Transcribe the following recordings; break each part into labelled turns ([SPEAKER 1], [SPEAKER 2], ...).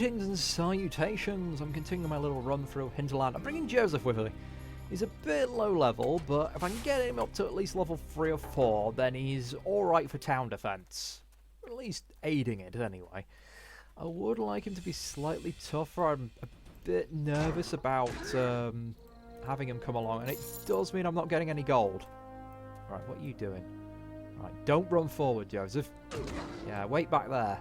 [SPEAKER 1] Greetings and salutations. I'm continuing my little run through Hinterland. I'm bringing Joseph with me. He's a bit low level, but if I can get him up to at least level 3 or 4, then he's alright for town defense. Or at least aiding it, anyway. I would like him to be slightly tougher. I'm a bit nervous about having him come along, and it does mean I'm not getting any gold. Right, what are you doing? Right, don't run forward, Joseph. Yeah, wait back there.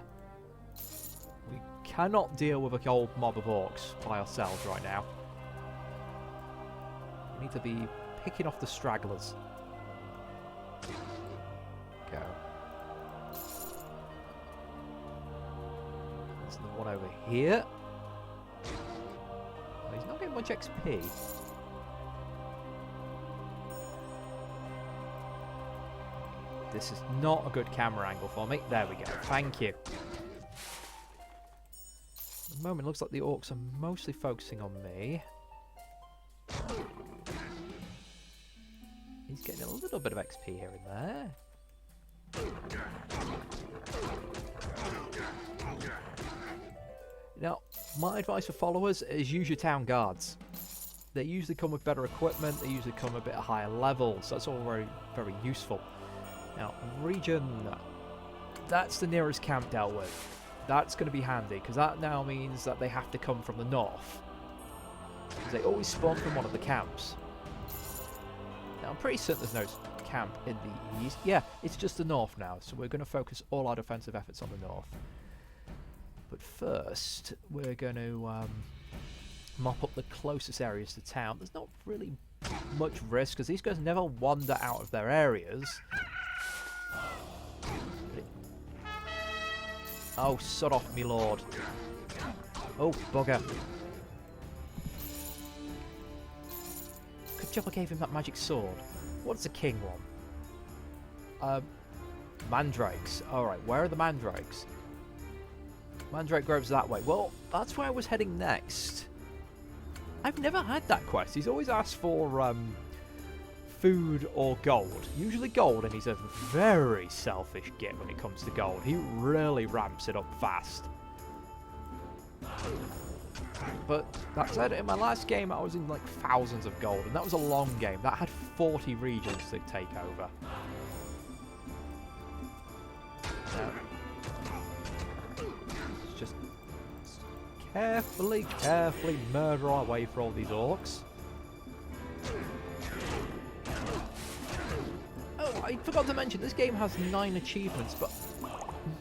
[SPEAKER 1] We cannot deal with a old mob of orcs by ourselves right now. We need to be picking off the stragglers. Go. There's the one over here. Oh, he's not getting much XP. This is not a good camera angle for me. There we go. Thank you. At the moment, it looks like the orcs are mostly focusing on me. He's getting a little bit of XP here and there. Now, my advice for followers is use your town guards. They usually come with better equipment. They usually come a bit higher levels. So that's all very, very useful. Now, region, that's the nearest camp dealt with. That's going to be handy, because that now means that they have to come from the north. Because they always spawn from one of the camps. Now, I'm pretty certain there's no camp in the east. Yeah, it's just the north now, so we're going to focus all our defensive efforts on the north. But first, we're going to mop up the closest areas to town. There's not really much risk, because these guys never wander out of their areas. Oh, sod off, me lord. Oh, bugger. Good job I gave him that magic sword. What does the king want? Mandrakes. Alright, where are the mandrakes? Mandrake Grove's that way. Well, that's where I was heading next. I've never had that quest. He's always asked for food or gold. Usually gold, and he's a very selfish git when it comes to gold. He really ramps it up fast. But that said, in my last game I was in like thousands of gold, and that was a long game. That had 40 regions to take over. Let's just carefully murder our way for all these orcs. I forgot to mention, this game has 9 achievements, but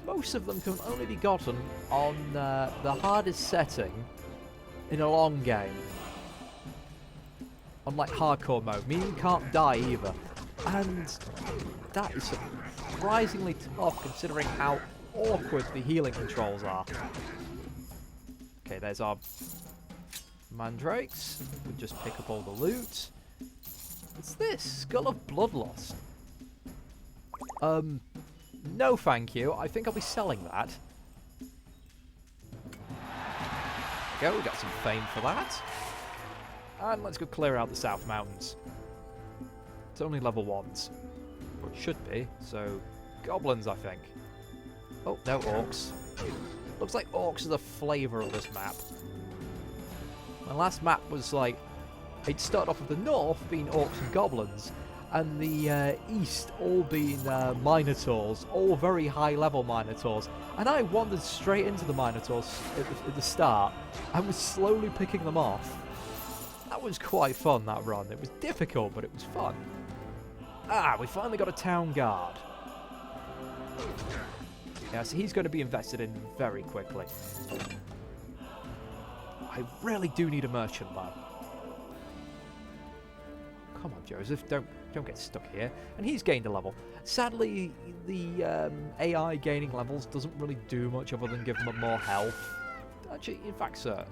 [SPEAKER 1] most of them can only be gotten on the hardest setting in a long game. On like hardcore mode, meaning you can't die either. And that is surprisingly tough considering how awkward the healing controls are. Okay, there's our mandrakes. We just pick up all the loot. What's this? Skull of Bloodlust. No thank you. I think I'll be selling that. Go, we got some fame for that. And let's go clear out the South Mountains. It's only level 1s. Or it should be, so goblins, I think. Oh, no orcs. Looks like orcs are the flavour of this map. My last map was like, it started off with the north being orcs and goblins, and the east all being minotaurs, all very high level minotaurs. And I wandered straight into the minotaurs at the start and was slowly picking them off. That was quite fun, that run. It was difficult, but it was fun. Ah, we finally got a town guard. Yeah, so he's going to be invested in very quickly. I really do need a merchant, though. Come on, Joseph, don't get stuck here. And he's gained a level. Sadly, the AI gaining levels doesn't really do much other than give him more health. Actually, in fact, sir,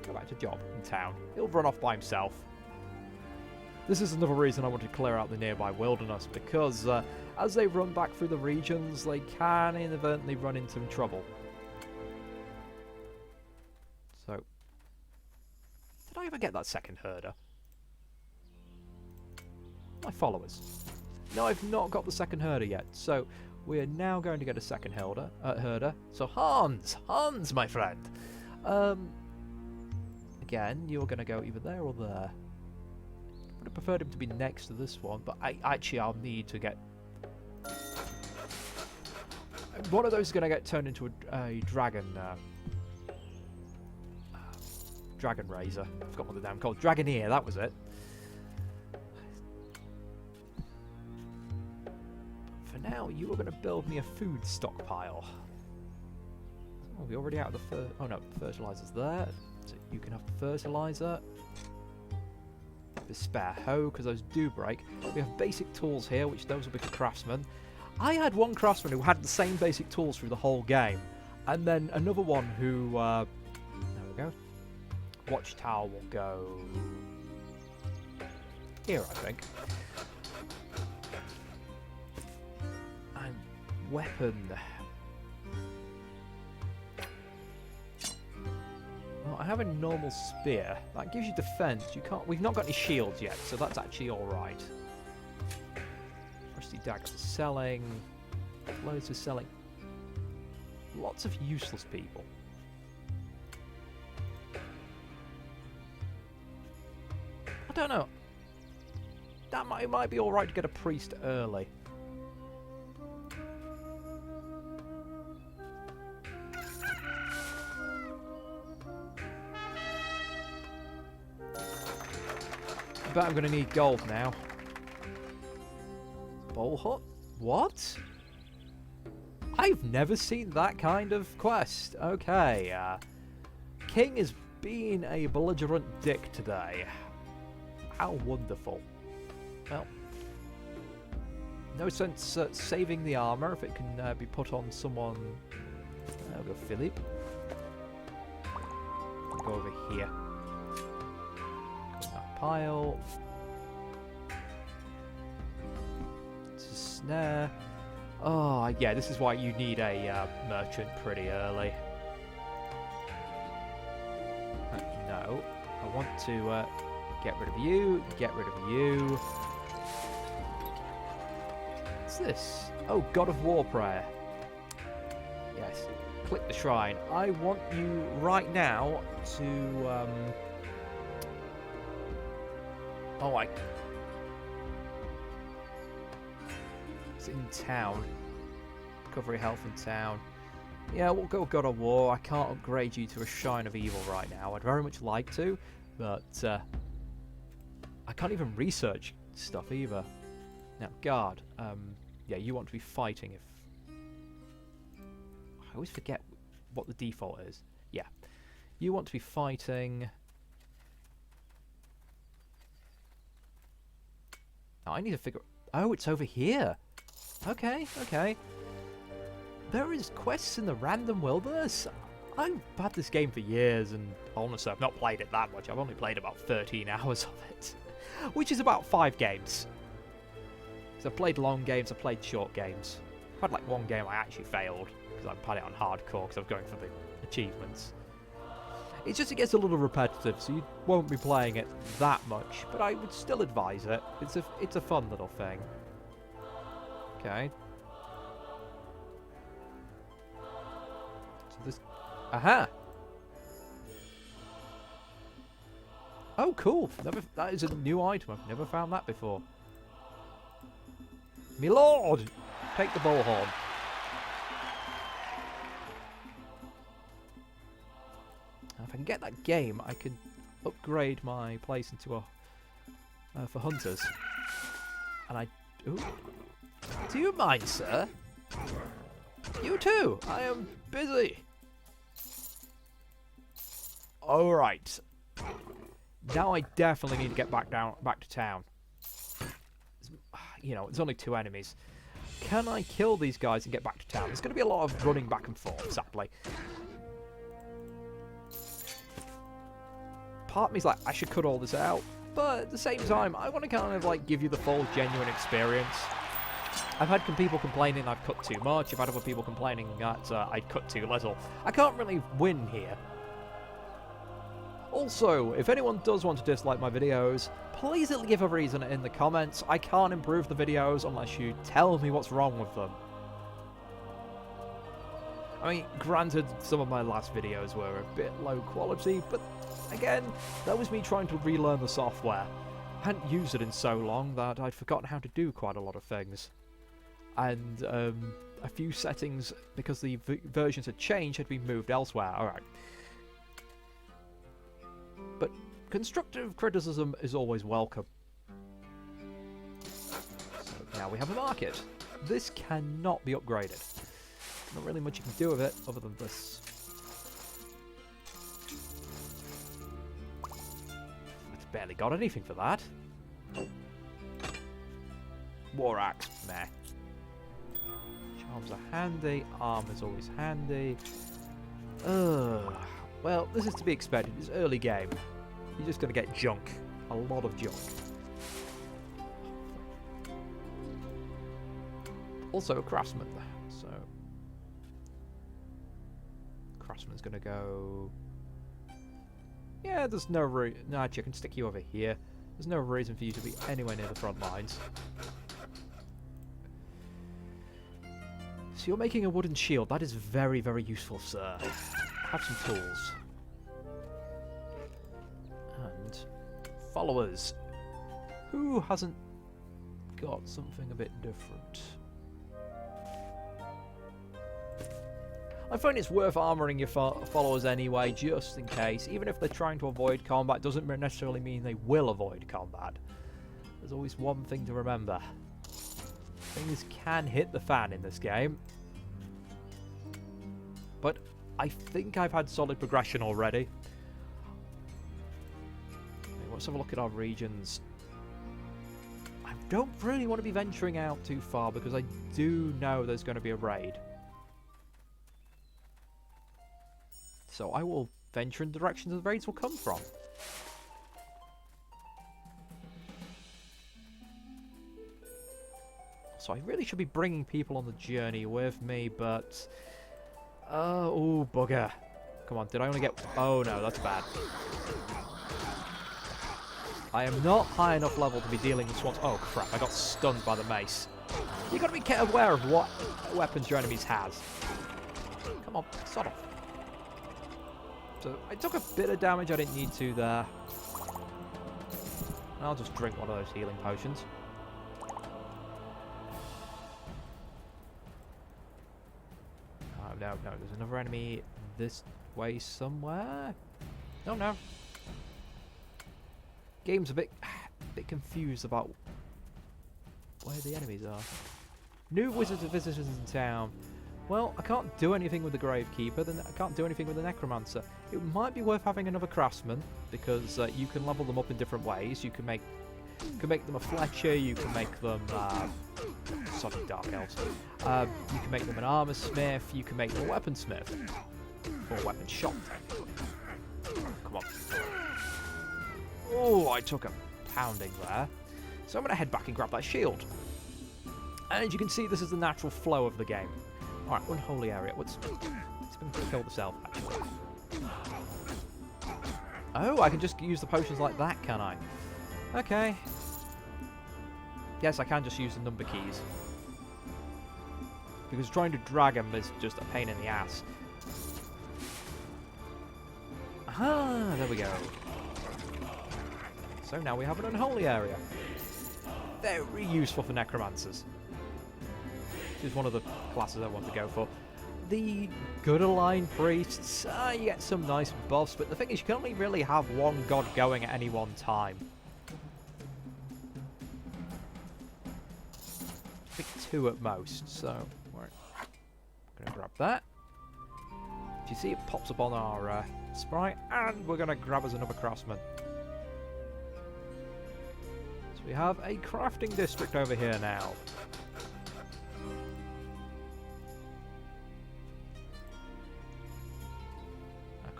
[SPEAKER 1] go back to job in town. He'll run off by himself. This is another reason I want to clear out the nearby wilderness, because as they run back through the regions, they can inadvertently run into trouble. So, did I ever get that second herder? My followers. No, I've not got the second herder yet, so we are now going to get a second herder. So Hans, my friend, Again, you're going to go either there or there. I would have preferred him to be next to this one, but I'll need to get... One of those is going to get turned into a dragon... Dragon Razor. I forgot what the damn called. Dragoneer, that was it. For now, you are going to build me a food stockpile. Oh, we're already out of the oh no, fertilizer's there. So you can have the fertilizer. The spare hoe, because those do break. We have basic tools here, which those will be for craftsmen. I had one craftsman who had the same basic tools through the whole game. And then another one who... there we go. Watchtower will go here, I think. And weapon. Well, I have a normal spear. That gives you defense. You can't. We've not got any shields yet, so that's actually all right. Rusty dagger for selling. Loads for selling. Lots of useless people. I don't know. That might be alright to get a priest early. But I'm going to need gold now. Bowl hut? What? I've never seen that kind of quest. Okay. King is being a belligerent dick today. How wonderful. Well, no sense saving the armor if it can be put on someone. I'll go Philip. I'll go over here. Got that pile. It's a snare. Oh, yeah, this is why you need a merchant pretty early. No, I want to... get rid of you, get rid of you. What's this? Oh, God of War prayer. Yes. Click the shrine. I want you right now to, Oh, it's in town. Recovery health in town. Yeah, we'll go God of War. I can't upgrade you to a Shrine of Evil right now. I'd very much like to, but, I can't even research stuff either. Now, guard. Yeah, you want to be fighting if... I always forget what the default is. Yeah. You want to be fighting... Now, I need to figure... Oh, it's over here. Okay, okay. There is quests in the random Worldverse. I've had this game for years, and honestly, I've not played it that much. I've only played about 13 hours of it. Which is about 5 games. So I've played long games, I've played short games. I've had like one game I actually failed, because I played it on hardcore, because I was going for the achievements. It's just, it gets a little repetitive, so you won't be playing it that much, but I would still advise it. It's a fun little thing. Okay. So this... Aha! Oh, cool. That is a new item. I've never found that before. Me lord! Take the bullhorn. Now, if I can get that game, I can upgrade my place into a... for hunters. And I... Ooh. Do you mind, sir? You too! I am busy! Alright. Now I definitely need to get back to town. You know, there's only 2 enemies. Can I kill these guys and get back to town? There's going to be a lot of running back and forth, sadly. Part of me's like, I should cut all this out. But at the same time, I want to kind of like give you the full genuine experience. I've had people complaining I've cut too much. I've had other people complaining that I'd cut too little. I can't really win here. Also, if anyone does want to dislike my videos, please leave a reason in the comments. I can't improve the videos unless you tell me what's wrong with them. I mean, granted, some of my last videos were a bit low quality, but again, that was me trying to relearn the software. I hadn't used it in so long that I'd forgotten how to do quite a lot of things. And a few settings, because the versions had changed, had been moved elsewhere. Alright. But constructive criticism is always welcome. So now we have a market. This cannot be upgraded. Not really much you can do with it other than this. It's barely got anything for that. War axe, meh. Charms are handy. Armor's always handy. Well, this is to be expected. It's early game. You're just going to get junk. A lot of junk. Also a craftsman. So craftsman's going to go... Yeah, there's no reason... No, actually, I can stick you over here. There's no reason for you to be anywhere near the front lines. So you're making a wooden shield. That is very, very useful, sir. Have some tools. And followers. Who hasn't got something a bit different? I find it's worth armoring your followers anyway, just in case. Even if they're trying to avoid combat, doesn't necessarily mean they will avoid combat. There's always one thing to remember. Things can hit the fan in this game. But I think I've had solid progression already. Okay, let's have a look at our regions. I don't really want to be venturing out too far because I do know there's going to be a raid. So I will venture in the direction the raids will come from. So I really should be bringing people on the journey with me, but... oh, bugger. Come on, did I only get... Oh, no, that's bad. I am not high enough level to be dealing with swans. Oh, crap, I got stunned by the mace. You've got to be aware of what weapons your enemies has. Come on, sod off. So I took a bit of damage I didn't need to there. I'll just drink one of those healing potions. No, there's another enemy this way somewhere. Oh no. Game's a bit confused about where the enemies are. New wizards and visitors in town. Well, I can't do anything with the Gravekeeper, then I can't do anything with the Necromancer. It might be worth having another Craftsman, because you can level them up in different ways. You can make them a Fletcher, you can make them sorry, Dark Elves. You can make them an Armor Smith, you can make them a Weaponsmith. Or Weapon Shop, technically. Come on. Oh, I took a pounding there. So I'm going to head back and grab that shield. And as you can see, this is the natural flow of the game. Alright, unholy area. Let's kill the self, actually. Oh, I can just use the potions like that, can I? Okay. Yes, I can just use the number keys. Because trying to drag them is just a pain in the ass. Aha! There we go. So now we have an unholy area. Very useful for necromancers. Which is one of the classes I want to go for. The good aligned priests, you get some nice buffs, but the thing is you can only really have one god going at any one time. I think two at most, so I'm going to grab that. If you see, it pops up on our sprite, and we're going to grab us another craftsman. So we have a crafting district over here now.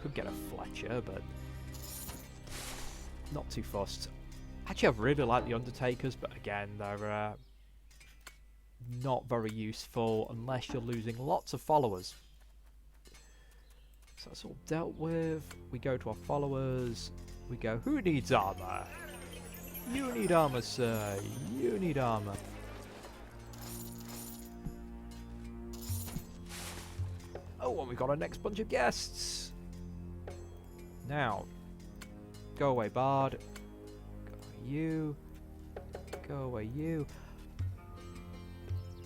[SPEAKER 1] Could get a Fletcher, but not too fussed. Actually, I really like the Undertakers, but again, they're not very useful unless you're losing lots of followers. So that's all dealt with. We go to our followers. We go, who needs armor? You need armor, sir. You need armor. Oh, and we've got our next bunch of guests. Now, go away, Bard. Go away, you. Go away, you.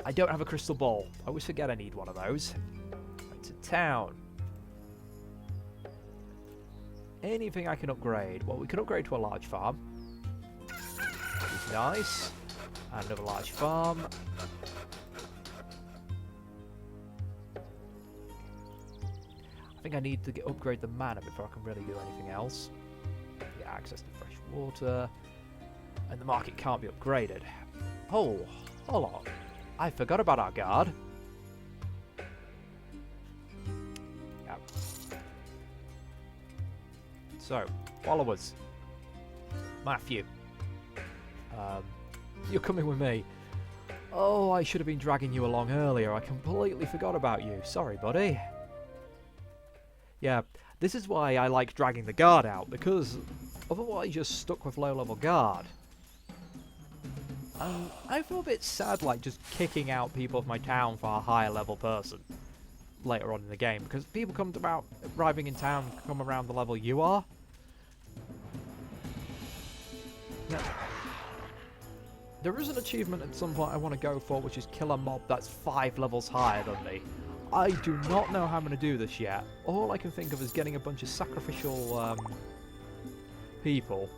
[SPEAKER 1] I don't have a crystal ball. I always forget I need one of those. Right to town. Anything I can upgrade? Well, we can upgrade to a large farm. Which is nice. And another large farm. I think I need to upgrade the mana before I can really do anything else. Get access to fresh water. And the market can't be upgraded. Oh, hold on. I forgot about our guard. Yep. So, followers. Matthew. You're coming with me. Oh, I should have been dragging you along earlier. I completely forgot about you. Sorry, buddy. Yeah, this is why I like dragging the guard out, because otherwise you're stuck with low-level guard. I feel a bit sad, like, just kicking out people of my town for a higher-level person later on in the game, because people arriving in town come around the level you are. Now, there is an achievement at some point I want to go for, which is kill a mob that's 5 levels higher than me. I do not know how I'm going to do this yet. All I can think of is getting a bunch of sacrificial people.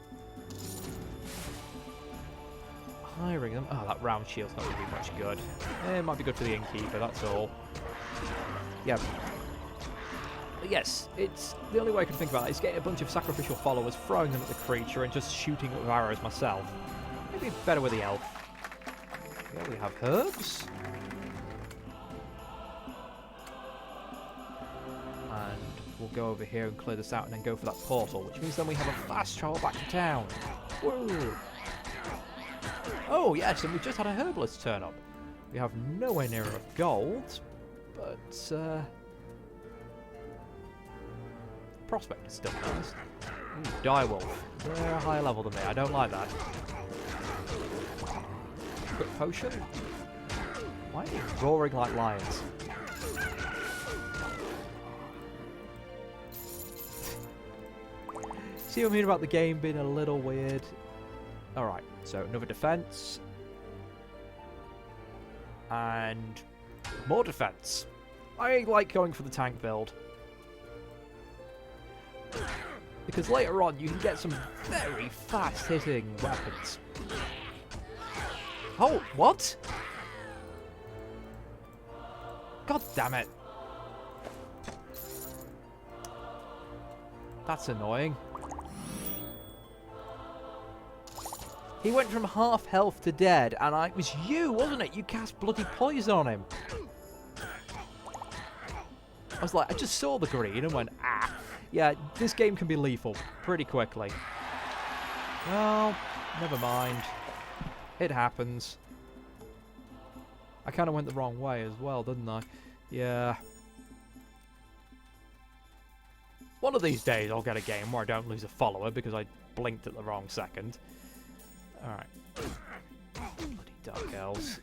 [SPEAKER 1] Hiring them. Oh, that round shield's not going to be much good. It might be good for the innkeeper, that's all. Yeah. But yes, it's the only way I can think about it is getting a bunch of sacrificial followers, throwing them at the creature, and just shooting it with arrows myself. Maybe better with the elf. Yeah, we have herbs. And we'll go over here and clear this out and then go for that portal, which means then we have a fast travel back to town. Whoa! Oh, yes, and we just had a herbalist turn up. We have nowhere near enough gold, but, prospect is still nice. Ooh, direwolf. They're a higher level than me. I don't like that. Quick potion? Why are they roaring like lions? See what I mean about the game being a little weird? Alright, so another defense. And more defense. I like going for the tank build. Because later on you can get some very fast hitting weapons. Oh, what? God damn it. That's annoying. He went from half health to dead, and it was you, wasn't it? You cast bloody poison on him. I was like, I just saw the green and went, ah. Yeah, this game can be lethal pretty quickly. Well, never mind. It happens. I kind of went the wrong way as well, didn't I? Yeah. One of these days I'll get a game where I don't lose a follower because I blinked at the wrong second. Alright. Bloody dark elves.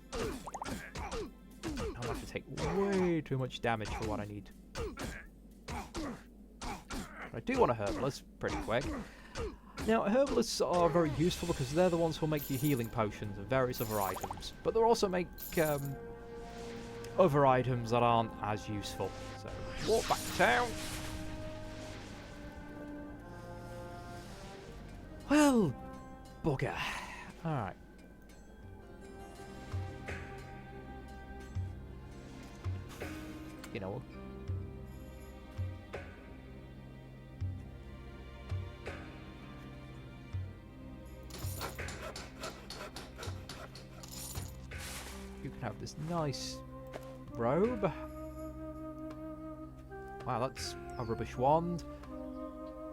[SPEAKER 1] I'll have to take way too much damage for what I need. I do want a herbalist pretty quick. Now, herbalists are very useful because they're the ones who'll make you healing potions and various other items. But they'll also make other items that aren't as useful. So, walk back to town. Well, bugger. Alright. You know what? You can have this nice robe. Wow, that's a rubbish wand.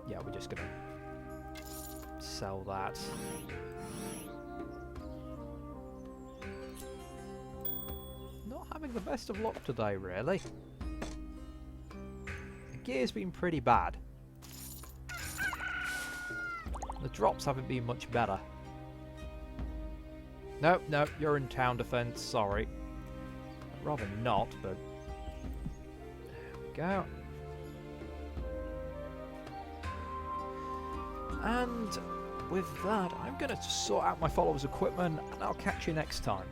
[SPEAKER 1] Yeah, we're just gonna sell that. Not having the best of luck today, really. The gear's been pretty bad. The drops haven't been much better. No, no, you're in town defense, sorry. I'd rather not, but... There we go. And with that, I'm going to sort out my followers' equipment, and I'll catch you next time.